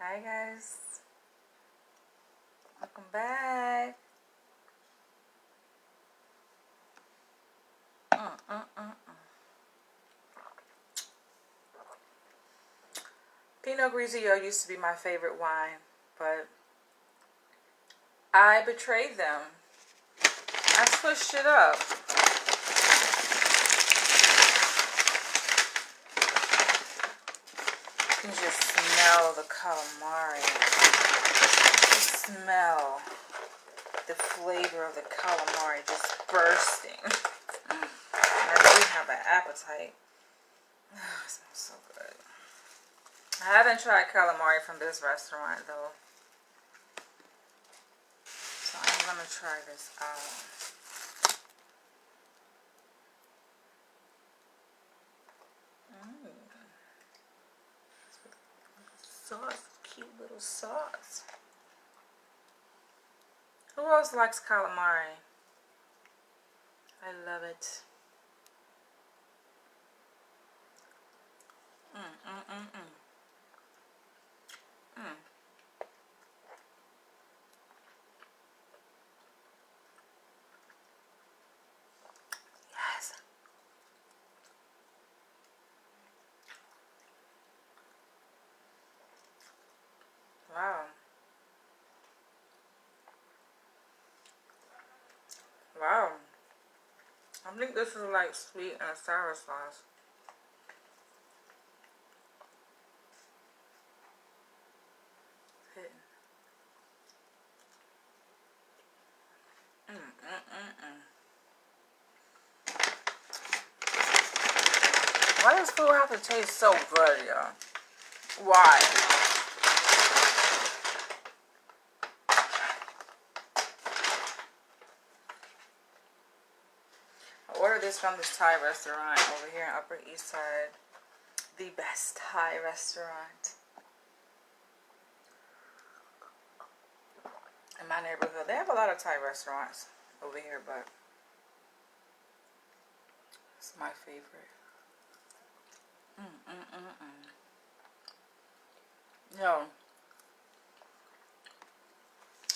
Hi guys, welcome back. Pinot Grigio used to be my favorite wine, but I betrayed them. I switched it up. You can just smell the calamari. You smell the flavor of the calamari just bursting. And I do have an appetite. It smells so good. I haven't tried calamari from this restaurant though, so I'm gonna try this out. Sauce, cute little sauce. Who else likes calamari? I love it. Yes. Wow. Wow. I think this is like sweet and sour sauce. Why does food have to taste so good, y'all? Why? I ordered this from this Thai restaurant over here in Upper East Side. The best Thai restaurant in my neighborhood. They have a lot of Thai restaurants over here, but it's my favorite. Yo,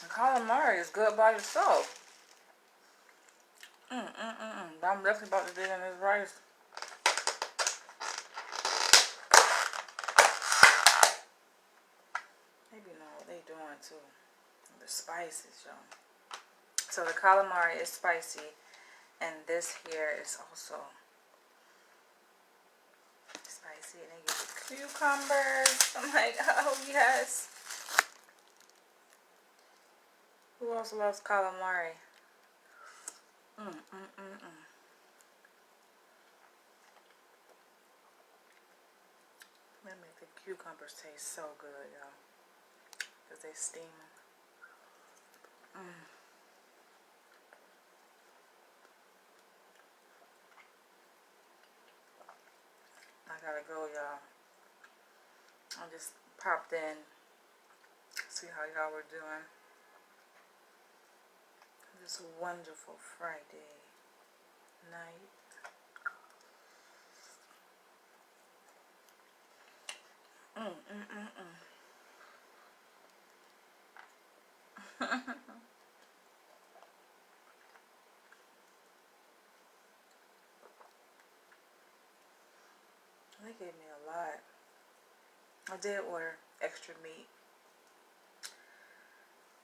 calamari is good by itself. But I'm definitely about to dig in this rice. Maybe know what they doing too. The spices, y'all. So the calamari is spicy, and this here is also spicy. And they use cucumbers. I'm like, oh yes. Who else loves calamari? That make the cucumbers taste so good, y'all. Because they steam them. I gotta go, y'all. I just popped in, see how y'all were doing. This wonderful Friday night. They gave me a lot. I did order extra meat,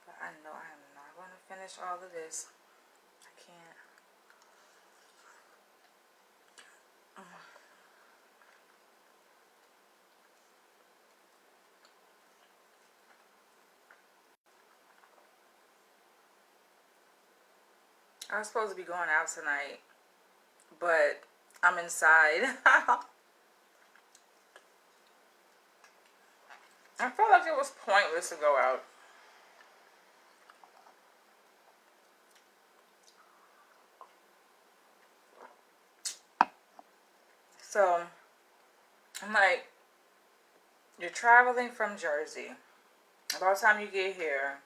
but I know I am not going to finish all of this. I can't. I was supposed to be going out tonight, but I'm inside. I felt like it was pointless to go out. So, I'm like, you're traveling from Jersey. By the time you get here,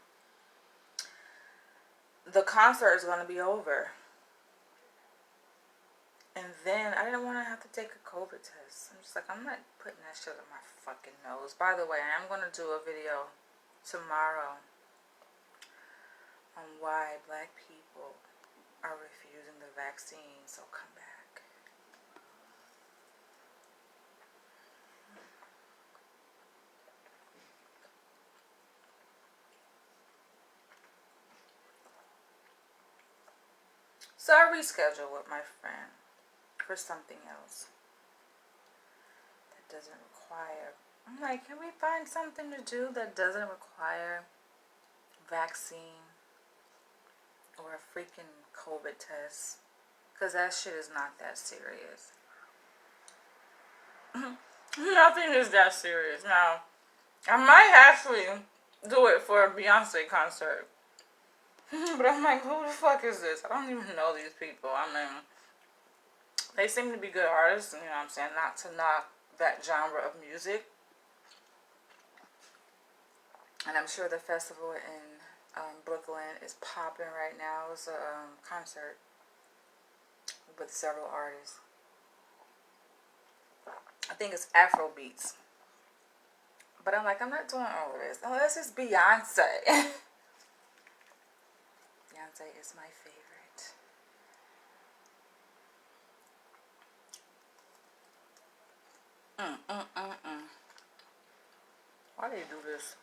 the concert is going to be over. And then I didn't want to have to take a COVID test. I'm just like, I'm not putting that shit on my fucking nose. By the way, I'm going to do a video tomorrow on why black people are refusing the vaccine. So come back. So I rescheduled with my friend for something else that doesn't require. I'm like, can we find something to do that doesn't require vaccine or a freaking COVID test? Because that shit is not that serious. Nothing is that serious. Now, I might actually do it for a Beyonce concert. But I'm like, who the fuck is this? I don't even know these people. I mean, they seem to be good artists, you know what I'm saying? Not to knock that genre of music. And I'm sure the festival in Brooklyn is popping right now. It's a concert with several artists. I think it's Afro beats. But I'm like, I'm not doing all of this. Oh, this is Beyonce. Beyonce is my favorite. Why do you do this?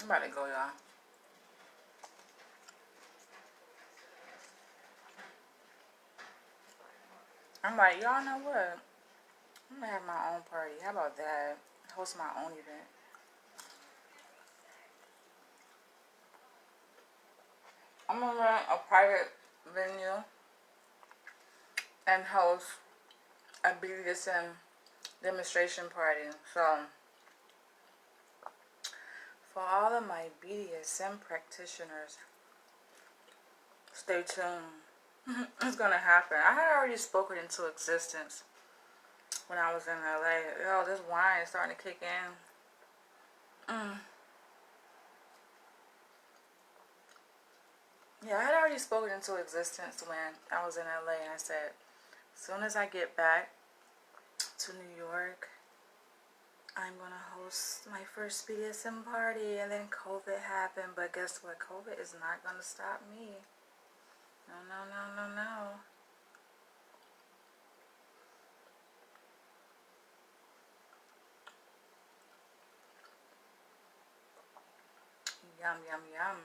I'm about to go, y'all. I'm like, y'all know what? I'm gonna have my own party. How about that? Host my own event. I'm gonna run a private venue and host a BDSM demonstration party. So, for all of my BDSM practitioners, stay tuned. It's gonna happen. I had already spoken into existence when I was in LA. Yo, this wine is starting to kick in. Yeah, I had already spoken into existence when I was in LA, and I said, as soon as I get back to New York, I'm gonna host my first BDSM party. And then COVID happened, but guess what? COVID is not gonna stop me. No, no, no, no, no. Yum, yum, yum.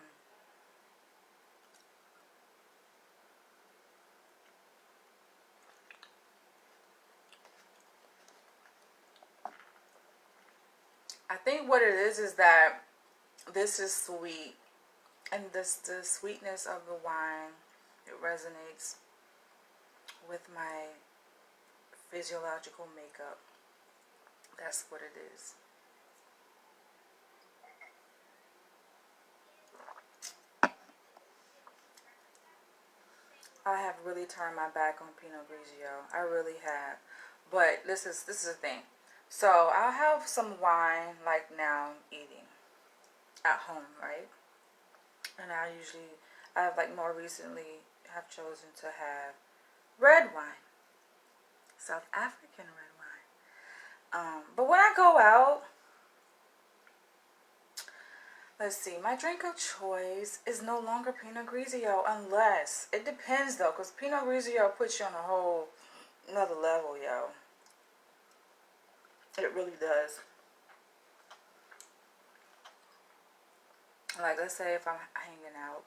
I think what it is that this is sweet, and the sweetness of the wine, it resonates with my physiological makeup. That's what it is. I have really turned my back on Pinot Grigio. I really have. But this is the thing. So I'll have some wine like now eating at home, right? And I've like more recently have chosen to have red wine, South African red wine. But when I go out, let's see, my drink of choice is no longer Pinot Grigio, unless, it depends though, because Pinot Grigio puts you on a whole another level, yo. It really does. Like, let's say if I'm hanging out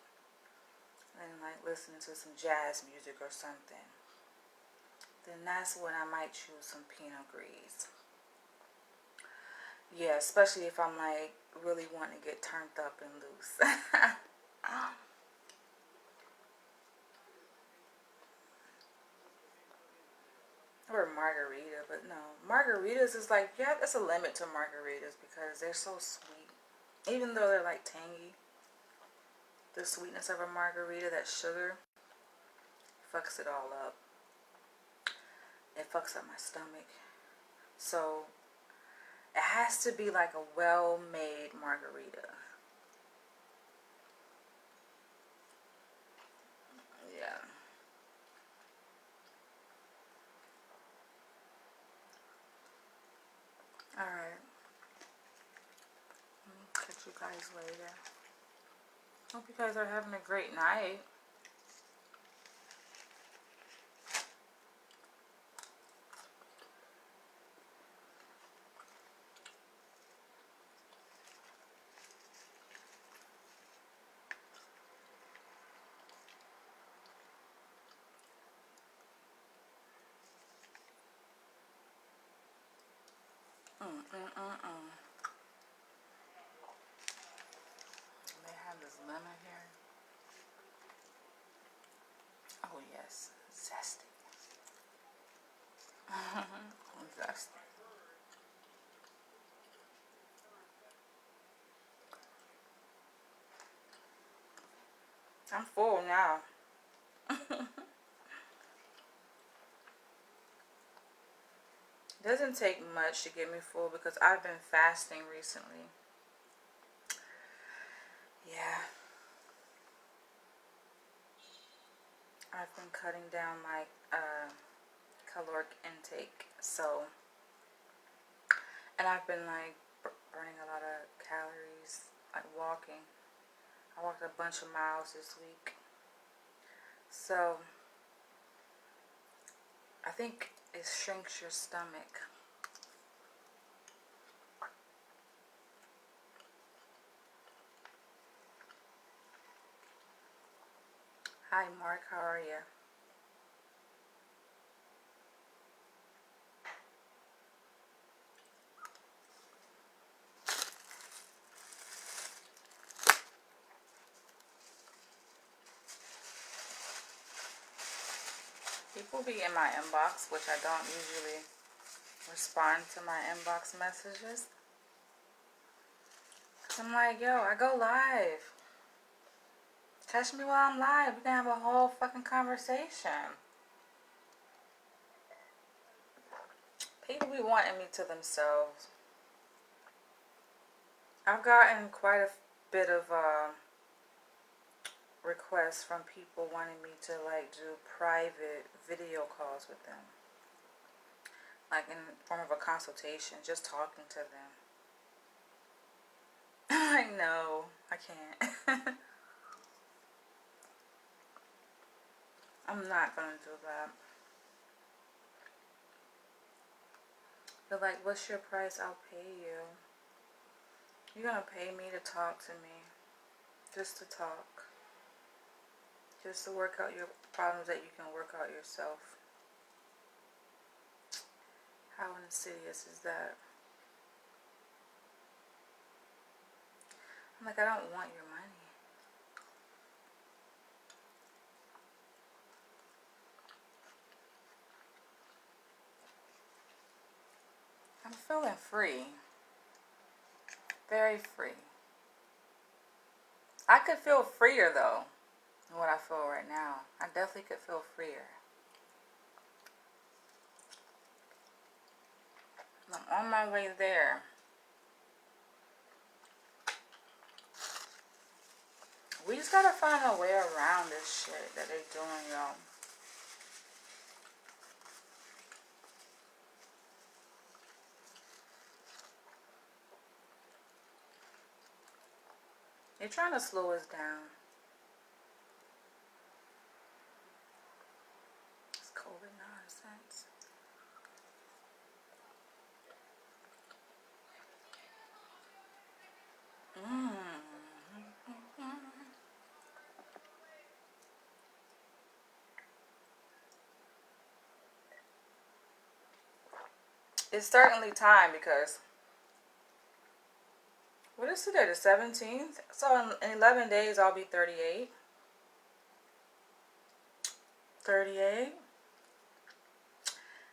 and like listening to some jazz music or something, then that's when I might choose some Pinot Gris. Yeah, especially if I'm like really wanting to get turned up and loose. Or margarita, but no. Margaritas is like, yeah, there's a limit to margaritas because they're so sweet. Even though they're like tangy, the sweetness of a margarita, that sugar, fucks it all up. It fucks up my stomach. So it has to be like a well-made margarita. Yeah. guys later. Hope you guys are having a great night. They have this lemon here. Oh yes, zesty. Zesty. I'm full now. Doesn't take much to get me full because I've been fasting recently. Yeah. I've been cutting down my caloric intake. So, and I've been like burning a lot of calories, like walking. I walked a bunch of miles this week. So, I think it shrinks your stomach. Hi Mark, how are you? People be in my inbox, which I don't usually respond to my inbox messages. Cause I'm like, yo, I go live. Catch me while I'm live. We can have a whole fucking conversation. People be wanting me to themselves. I've gotten quite a bit of requests from people wanting me to like do private video calls with them. Like in the form of a consultation, just talking to them. I'm like, no, I can't. I'm not gonna do that. They're like, what's your price? I'll pay you. You're gonna pay me to talk to me. Just to talk. Just to work out your problems that you can work out yourself. How insidious is that? I'm like, I don't want your money. I'm feeling free. Very free. I could feel freer though than what I feel right now. I definitely could feel freer. I'm on my way there. We just gotta find a way around this shit that they're doing, y'all. They're trying to slow us down. It's COVID nonsense. It's certainly time because what is today? The 17th? So in 11 days I'll be 38. 38.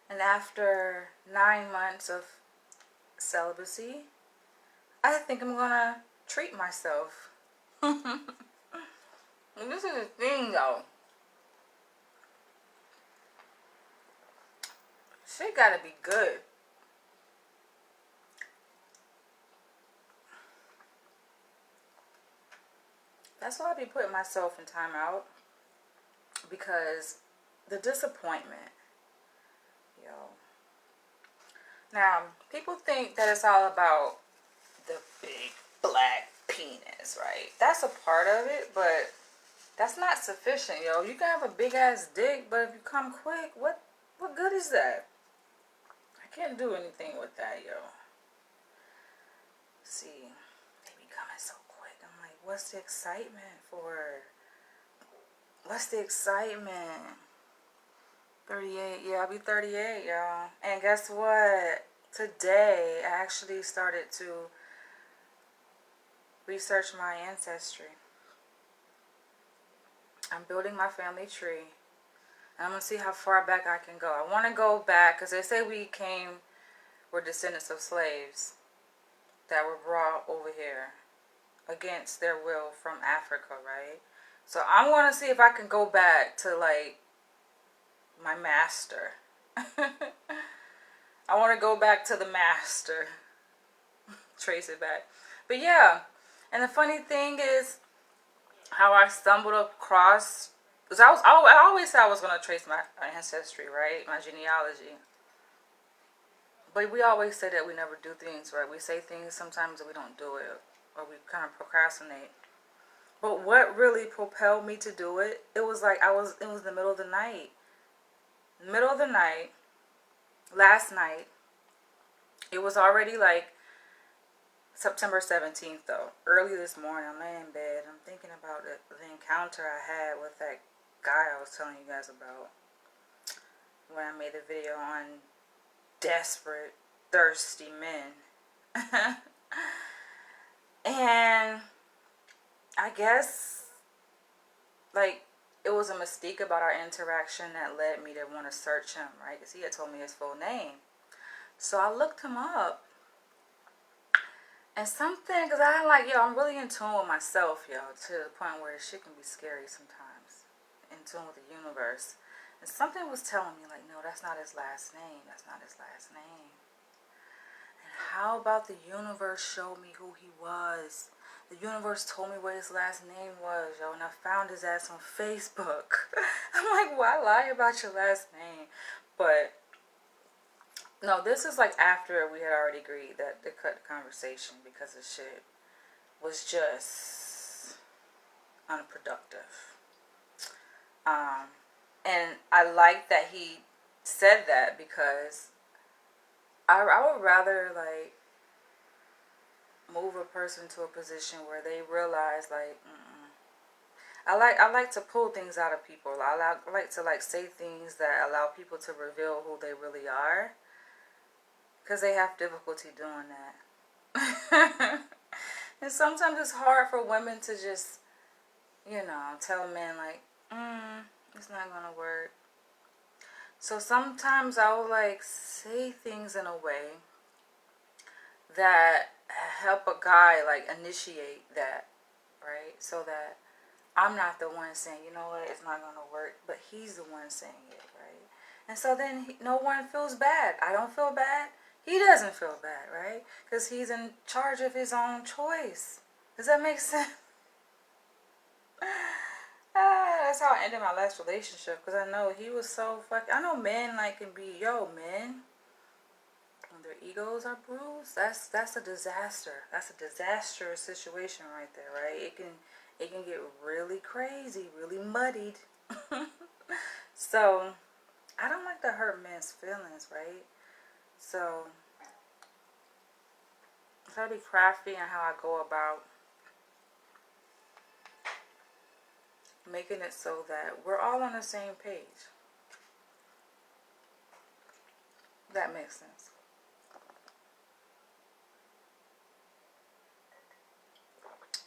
And after 9 months of celibacy, I think I'm gonna treat myself. This is the thing though. Shit gotta be good. That's why I be putting myself in timeout. Because the disappointment. Yo. Now, people think that it's all about the big black penis. penis, right? That's a part of it, but that's not sufficient, yo. You can have a big ass dick, but if you come quick, what good is that? I can't do anything with that, yo. See, they be coming so quick. I'm like, what's the excitement for? What's the excitement? 38, yeah, I'll be 38, y'all. And guess what? Today, I actually started to research my ancestry. I'm building my family tree. And I'm going to see how far back I can go. I want to go back, because they say we're descendants of slaves that were brought over here against their will from Africa, right? So I'm going to see if I can go back to, like, my master. I want to go back to the master. Trace it back. But yeah, and the funny thing is how I stumbled across, because I always said I was going to trace my ancestry, right? My genealogy. But we always say that we never do things, right? We say things sometimes that we don't do it, or we kind of procrastinate. But what really propelled me to do it, it was like it was the middle of the night. Middle of the night, last night, it was already like September 17th though. Early this morning, I'm laying in bed. I'm thinking about the encounter I had with that guy I was telling you guys about when I made the video on desperate, thirsty men. And I guess, like, it was a mystique about our interaction that led me to want to search him, right? Because he had told me his full name. So I looked him up. And something, because I'm really in tune with myself, yo, to the point where shit can be scary sometimes. In tune with the universe. And something was telling me, like, no, that's not his last name. That's not his last name. And how about the universe showed me who he was? The universe told me what his last name was, yo, and I found his ass on Facebook. I'm like, why lie about your last name? But no, this is like after we had already agreed that to cut the conversation because the shit was just unproductive. And I like that he said that because I would rather, like, move a person to a position where they realize, like, I like to pull things out of people. I like to, like, say things that allow people to reveal who they really are. Because they have difficulty doing that. And sometimes it's hard for women to just, tell men, like, it's not going to work. So sometimes I will, like, say things in a way that help a guy, like, initiate that, right? So that I'm not the one saying, you know what, it's not going to work. But he's the one saying it, right? And so then no one feels bad. I don't feel bad. He doesn't feel bad, right? Because he's in charge of his own choice. Does that make sense? That's how I ended my last relationship. Because I know he was so fucking... I know men, like, can be... men, when their egos are bruised, that's a disaster. That's a disastrous situation right there, right? It can get really crazy, really muddied. So, I don't like to hurt men's feelings, right? So, I try to be crafty in how I go about making it so that we're all on the same page. That makes sense.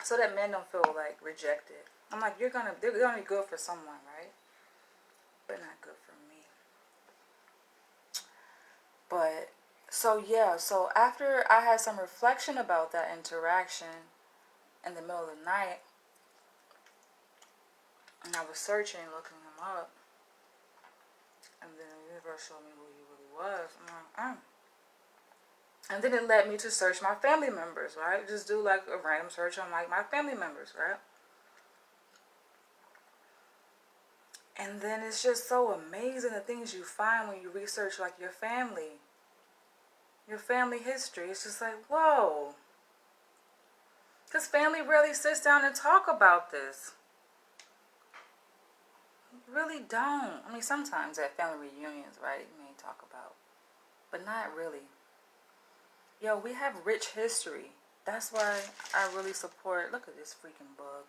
So that men don't feel, like, rejected. I'm like, they're gonna be good for someone, right? But not good for me. But, so yeah, so after I had some reflection about that interaction in the middle of the night, and I was searching, looking him up, and then the universe showed me who he really was. I'm like, And then it led me to search my family members, right? Just do, like, a random search on, like, my family members, right? And then it's just so amazing the things you find when you research, like, your family history. It's just like, whoa. Because family rarely sits down and talk about this. Really don't. I mean, sometimes at family reunions, right, you may talk about, but not really. Yo, we have rich history. That's why I really support, look at this freaking bug.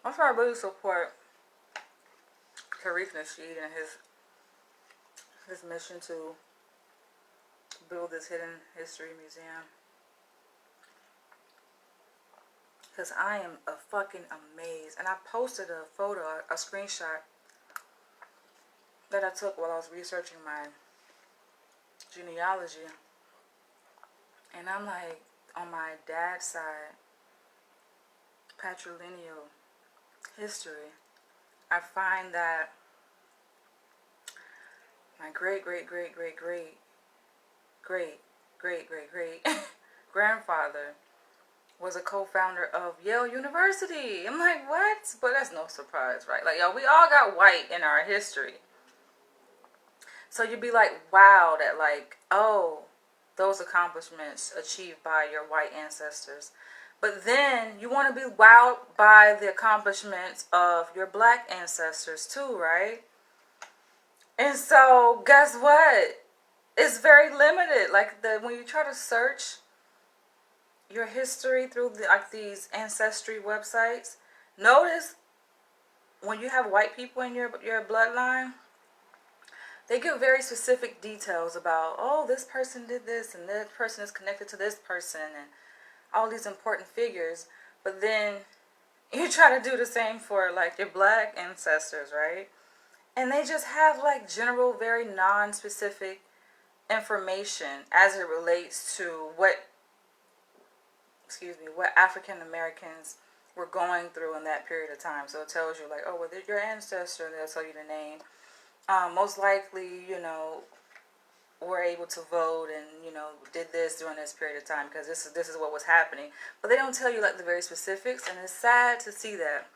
That's why I really support Karif Nasheed and his mission to build this hidden history museum. Because I am a fucking amazed. And I posted a photo, a screenshot that I took while I was researching my genealogy. And I'm like, on my dad's side, patrilineal history, I find that my great grandfather was a co-founder of Yale University. I'm like, what? But that's no surprise, right? Like, yo, we all got white in our history. So you'd be like, wow, that like, oh, those accomplishments achieved by your white ancestors. But then you want to be wowed by the accomplishments of your black ancestors too, right? And so guess what? It's very limited. Like when you try to search your history through these ancestry websites, notice when you have white people in your bloodline, they give very specific details about, oh, this person did this and this person is connected to this person and all these important figures. But then you try to do the same for like your black ancestors, right? And they just have like general, very non-specific information as it relates to what African Americans were going through in that period of time. So it tells you like, oh, well, they're your ancestor, and they'll tell you the name. Most likely, were able to vote and, did this during this period of time because this is what was happening. But they don't tell you like the very specifics, and it's sad to see that.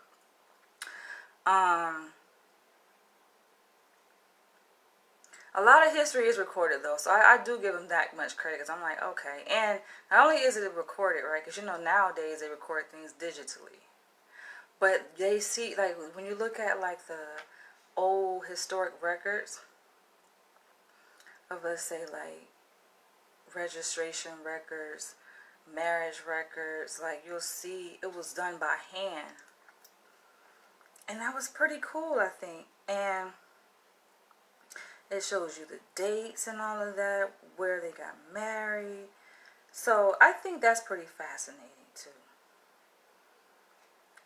A lot of history is recorded though, so I do give them that much credit because I'm like, okay. And not only is it recorded, right, because nowadays they record things digitally, but they see, like, when you look at like the old historic records of, let's say, like registration records, marriage records, like you'll see it was done by hand, and that was pretty cool, I think. And it shows you the dates and all of that, where they got married. So I think that's pretty fascinating too.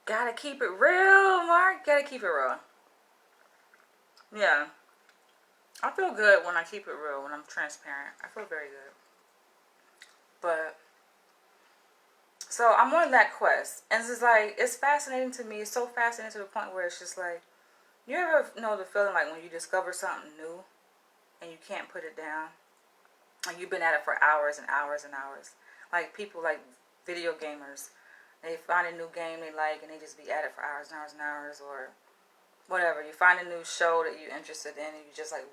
Gotta keep it real, Mark. Gotta keep it real. Yeah. I feel good when I keep it real, when I'm transparent. I feel very good. But, so I'm on that quest. And it's just like, it's fascinating to me. It's so fascinating to the point where it's just like, you ever know the feeling like when you discover something new and you can't put it down? And you've been at it for hours and hours and hours. Like people like video gamers. They find a new game they like and they just be at it for hours and hours and hours, or whatever. You find a new show that you're interested in and you just like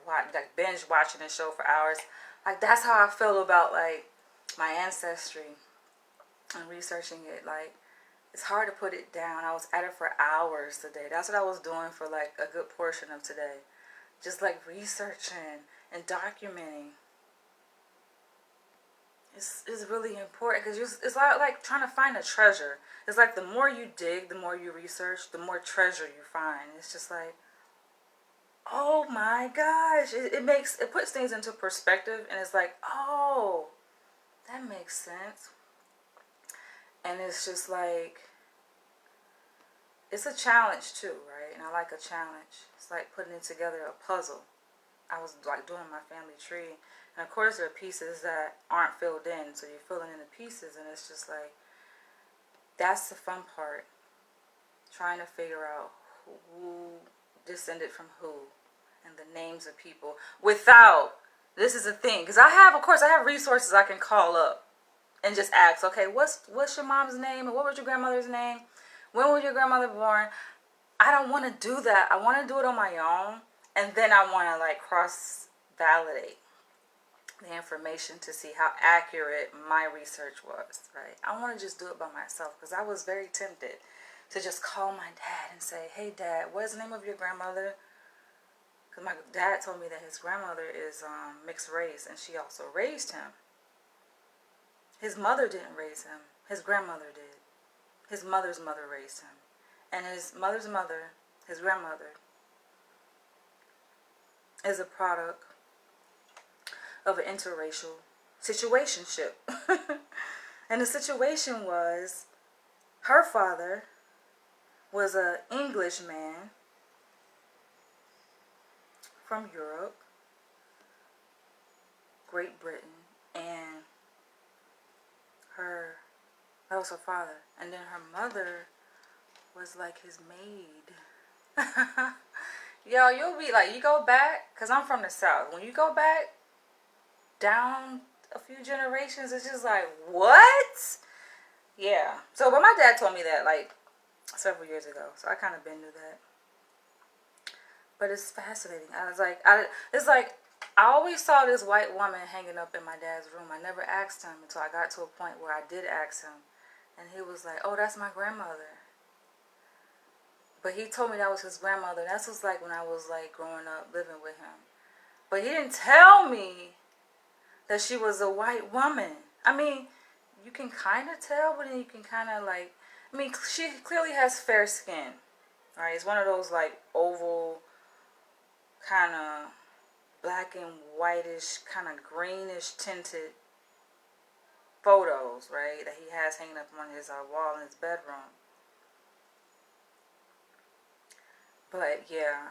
binge watching the show for hours. Like that's how I feel about like my ancestry and researching it. Like it's hard to put it down. I was at it for hours today. That's what I was doing for like a good portion of today. Just like researching and documenting. It's really important because it's like trying to find a treasure. It's like the more you dig, the more you research, the more treasure you find. It's just like, oh my gosh. It puts things into perspective, and it's like, oh, that makes sense. And it's just like, it's a challenge too, right? And I like a challenge. It's like putting together a puzzle. I was like doing my family tree, and of course there are pieces that aren't filled in, so you're filling in the pieces, and it's just like, that's the fun part, trying to figure out who descended from who and the names of people without, this is a thing, because I have resources I can call up and just ask, okay, what's your mom's name, and what was your grandmother's name, when was your grandmother born? I don't want to do that. I want to do it on my own, and then I want to like cross-validate the information to see how accurate my research was, right? I want to just do it by myself because I was very tempted to just call my dad and say, hey, Dad, what's the name of your grandmother? Because my dad told me that his grandmother is mixed race, and she also raised him. His mother didn't raise him. His grandmother did. His mother's mother raised him. And his mother's mother, his grandmother, is a product of an interracial situationship. And the situation was, her father was an English man from Europe, Great Britain, and that was her father. And then her mother was like his maid. Yo, you'll be like, you go back, because I'm from the South. When you go back down a few generations, it's just like, what? Yeah. So, but my dad told me that like several years ago. So I kind of been knew that. But it's fascinating. It's like, I always saw this white woman hanging up in my dad's room. I never asked him until I got to a point where I did ask him. And he was like, oh, that's my grandmother. But he told me that was his grandmother. That's just like when I was like growing up living with him. But he didn't tell me that she was a white woman. I mean, you can kind of tell, but then you can kind of like, I mean, she clearly has fair skin, right? It's one of those like oval, kind of black and whitish, kind of greenish tinted photos, right? That he has hanging up on his wall in his bedroom. But yeah,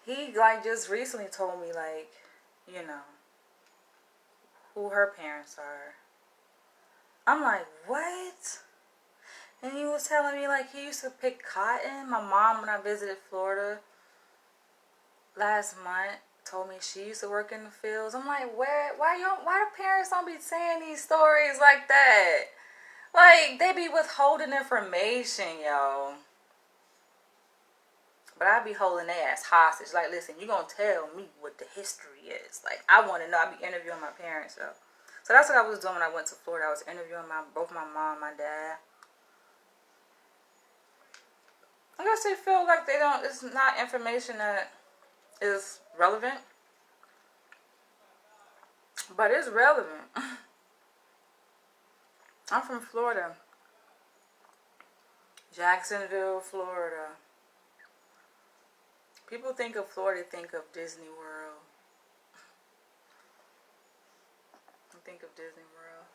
he like just recently told me like, you know, who her parents are. I'm like, what? And he was telling me like he used to pick cotton. My mom, when I visited Florida last month, told me she used to work in the fields. I'm like, why the parents don't be saying these stories like that? Like, they be withholding information, yo. But I be holding their ass hostage. Like, listen, you gonna tell me what the history is. Like, I want to know. I be interviewing my parents, yo. So that's what I was doing when I went to Florida. I was interviewing both my mom and my dad. I guess they feel like it's not information that is relevant. But it's relevant. I'm from Florida. Jacksonville, Florida. People think of Florida, think of Disney World. Think of Disney World.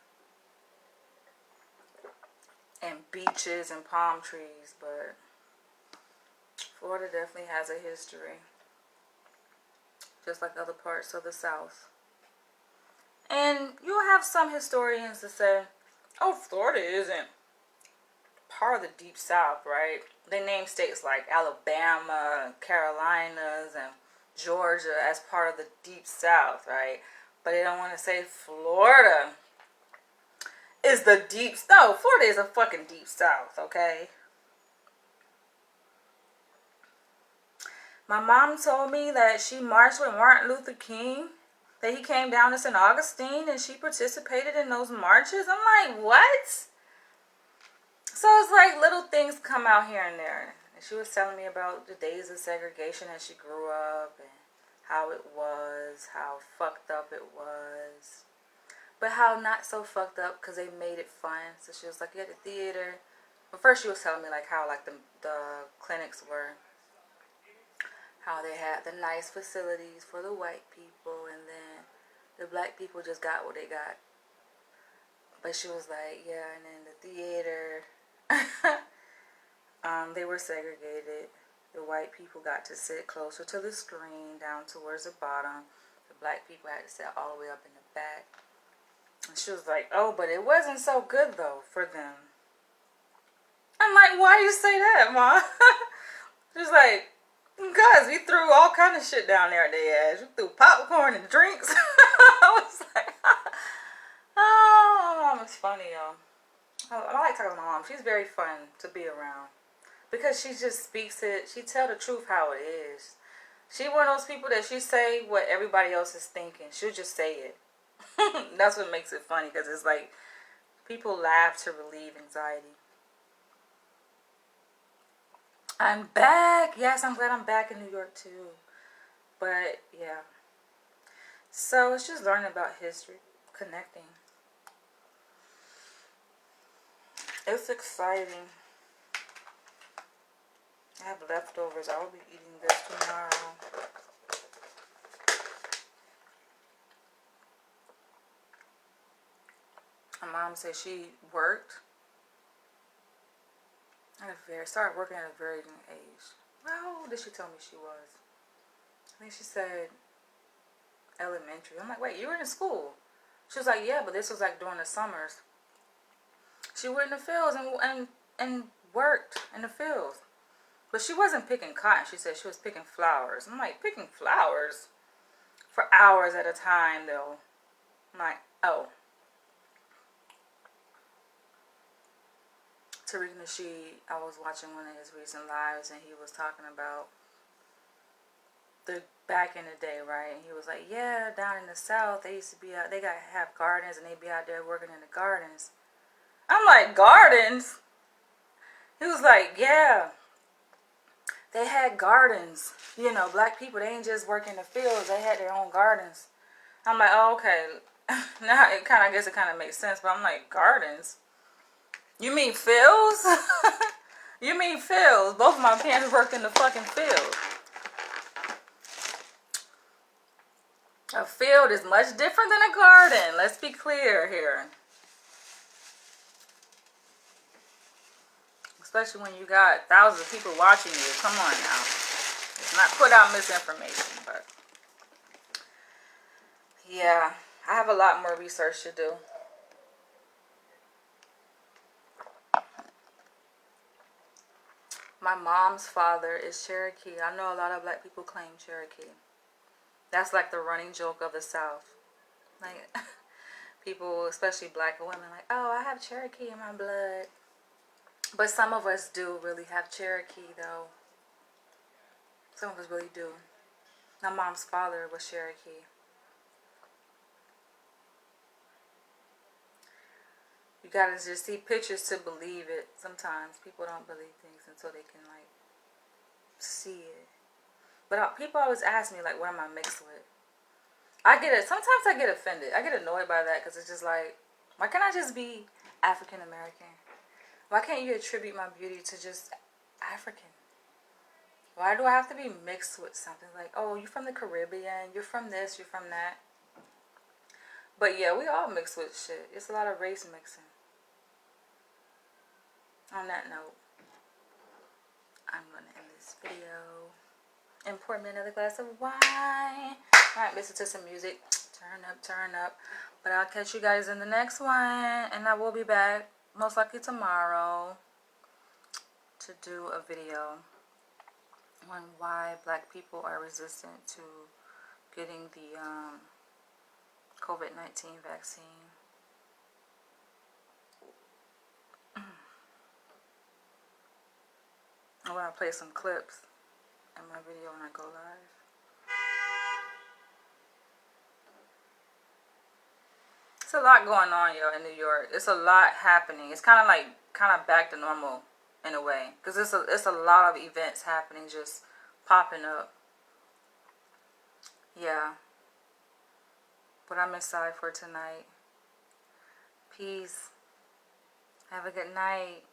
And beaches and palm trees, but Florida definitely has a history. Just like other parts of the South. And you'll have some historians that say, oh, Florida isn't part of the Deep South, right? They name states like Alabama, Carolinas, and Georgia as part of the Deep South, right? But they don't want to say Florida is the deep... No, Florida is a fucking Deep South, okay? My mom told me that she marched with Martin Luther King, that he came down to St. Augustine and she participated in those marches. I'm like, what? So it's like little things come out here and there. And she was telling me about the days of segregation as she grew up and how it was, how fucked up it was. But how not so fucked up because they made it fun. So she was like, yeah, the theater. But first she was telling me like how like the clinics were. How they had the nice facilities for the white people, and then the black people just got what they got. But she was like, yeah, and then the theater, they were segregated. The white people got to sit closer to the screen, down towards the bottom. The black people had to sit all the way up in the back. And she was like, oh, but it wasn't so good, though, for them. I'm like, why you say that, Ma? She's like, because we threw all kind of shit down there at their ass. We threw popcorn and drinks. I was like, oh, my mom is funny, y'all. I like talking to my mom. She's very fun to be around. Because she just speaks it. She tell the truth how it is. She one of those people that she say what everybody else is thinking. She'll just say it. That's what makes it funny, because it's like people laugh to relieve anxiety. I'm back. Yes, I'm glad I'm back in New York too. But yeah. So it's just learning about history, connecting. It's exciting. I have leftovers. I will be eating this tomorrow. My mom said she worked started working at a very young age. How old did she tell me she was? I think she said elementary. I'm like, wait, you were in school? She was like, yeah, but this was like during the summers. She went in the fields and worked in the fields. But she wasn't picking cotton. She said she was picking flowers. I'm like, picking flowers? For hours at a time, though. I'm like, oh. Tariq Nasheed, I was watching one of his recent lives, and he was talking about the back in the day, right? And he was like, yeah, down in the South, they used to be out, they got have gardens, and they'd be out there working in the gardens. I'm like, gardens? He was like, yeah, they had gardens. You know, black people, they ain't just work in the fields, they had their own gardens. I'm like, oh, okay. Now I guess it kind of makes sense, but I'm like, gardens? You mean fields? You mean fields? Both of my parents worked in the fucking field. A field is much different than a garden. Let's be clear here. Especially when you got thousands of people watching you. Come on now. Let's not put out misinformation, but yeah, I have a lot more research to do. My mom's father is Cherokee. I know a lot of black people claim Cherokee. That's like the running joke of the South. Like, people, especially black women, like, oh, I have Cherokee in my blood. But some of us do really have Cherokee, though. Some of us really do. My mom's father was Cherokee. You gotta just see pictures to believe it. Sometimes people don't believe things until they can, like, see it. But people always ask me, like, what am I mixed with? Sometimes I get offended. I get annoyed by that, because it's just like, why can't I just be African American? Why can't you attribute my beauty to just African? Why do I have to be mixed with something? Like, oh, you're from the Caribbean, you're from this, you're from that. But yeah, we all mix with shit. It's a lot of race mixing. On that note, I'm going to end this video and pour me another glass of wine. Alright, listen to some music. Turn up, turn up. But I'll catch you guys in the next one. And I will be back, most likely tomorrow, to do a video on why black people are resistant to getting the COVID-19 vaccine. I'm going to play some clips in my video when I go live. It's a lot going on, yo, in New York. It's a lot happening. It's kind of back to normal in a way, because it's a lot of events happening, just popping up. Yeah. But I'm inside for tonight. Peace. Have a good night.